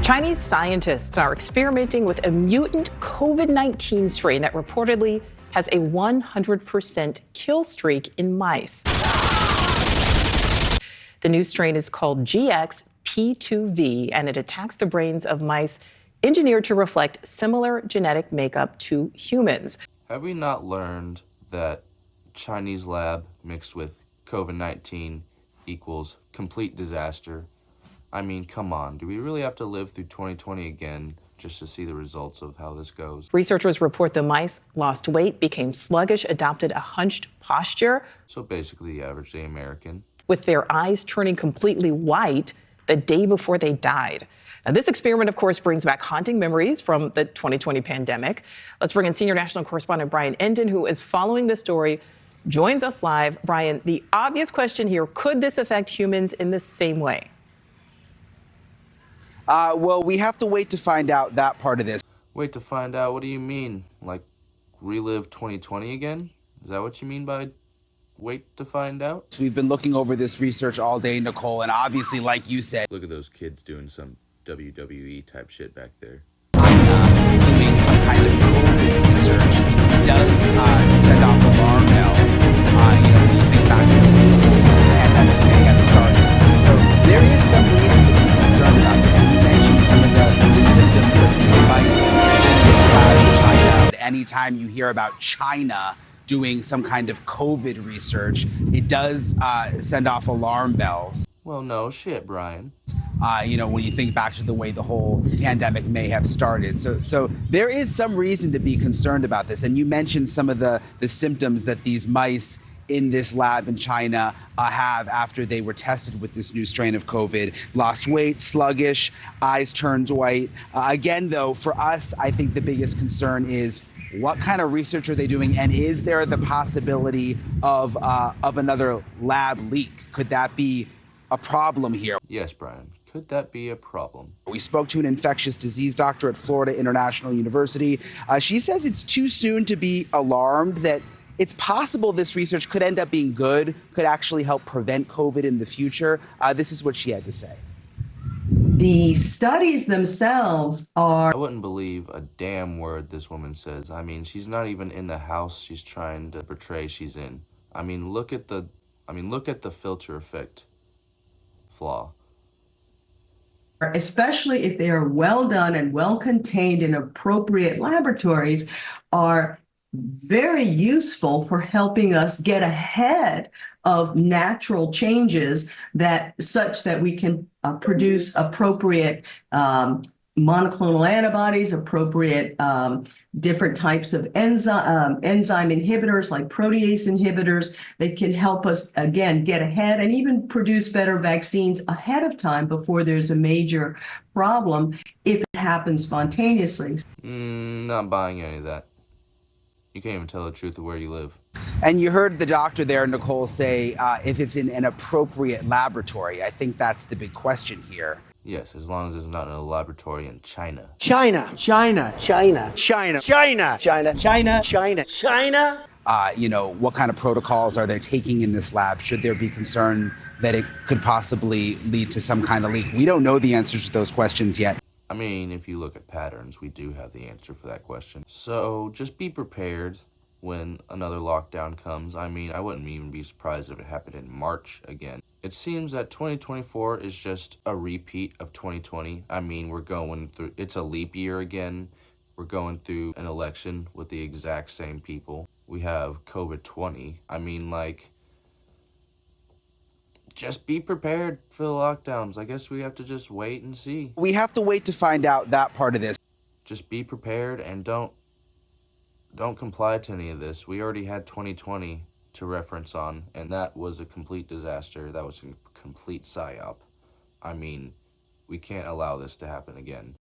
Chinese scientists are experimenting with a mutant COVID-19 strain that reportedly has a 100% kill streak in mice. The new strain is called GXP2V, and it attacks the brains of mice engineered to reflect similar genetic makeup to humans. Have we not learned that Chinese lab mixed with COVID-19 equals complete disaster? I mean, come on, do we really have to live through 2020 again just to see the results of how this goes? Researchers report the mice lost weight, became sluggish, adopted a hunched posture. So basically the average day American. With their eyes turning completely white the day before they died. Now, this experiment, of course, brings back haunting memories from the 2020 pandemic. Let's bring in senior national correspondent Brian Endon, who is following this story, joins us live. Brian, the obvious question here, could this affect humans in the same way? Well, we have to wait to find out that part of this. Wait to find out? What do you mean? Like, relive 2020 again? Is that what you mean by wait to find out? We've been looking over this research all day, Nicole, and obviously, like you said, Look at those kids doing some WWE type shit back there. Doing some kind of COVID research does send off alarm bells. When you think back to the pandemic may have started. So there is some reason to be concerned about this. And you mentioned some of the symptoms that these mice in this lab in China. Anytime you hear about China doing some kind of COVID research, it does send off alarm bells. Well, no shit, Brian. When you think back to the way the whole pandemic may have started. So there is some reason to be concerned about this. And you mentioned some of the symptoms that these mice in this lab in China have after they were tested with this new strain of COVID. Lost weight, sluggish, eyes turned white. Again, though, for us, I think the biggest concern is what kind of research are they doing, and is there the possibility of another lab leak? Could that be a problem here? Yes, Brian. Could that be a problem? We spoke to an infectious disease doctor at Florida International University. She says it's too soon to be alarmed, that it's possible this research could end up being good, could actually help prevent COVID in the future. This is what she had to say. The studies themselves are... I wouldn't believe a damn word this woman says. I mean, she's not even in the house she's trying to portray she's in. I mean, look at the filter effect flaw. Especially if they are well done and well contained in appropriate laboratories, are very useful for helping us get ahead of natural changes such that we can produce appropriate monoclonal antibodies, appropriate different types of enzyme inhibitors like protease inhibitors that can help us, again, get ahead and even produce better vaccines ahead of time before there's a major problem if it happens spontaneously. Not buying any of that. You can't even tell the truth of where you live. And you heard the doctor there, Nicole, say if it's in an appropriate laboratory. I think that's the big question here. Yes, as long as it's not in a laboratory in China. China. What kind of protocols are they taking in this lab? Should there be concern that it could possibly lead to some kind of leak? We don't know the answers to those questions yet. I mean, if you look at patterns, we do have the answer for that question. So just be prepared when another lockdown comes. I mean, I wouldn't even be surprised if it happened in March again. It seems that 2024 is just a repeat of 2020. I mean, it's a leap year again. We're going through an election with the exact same people. We have COVID-20. I mean, just be prepared for the lockdowns. I guess we have to just wait and see. We have to wait to find out that part of this. Just be prepared and don't comply to any of this. We already had 2020 to reference on, and that was a complete disaster. That was a complete psyop. I mean, we can't allow this to happen again.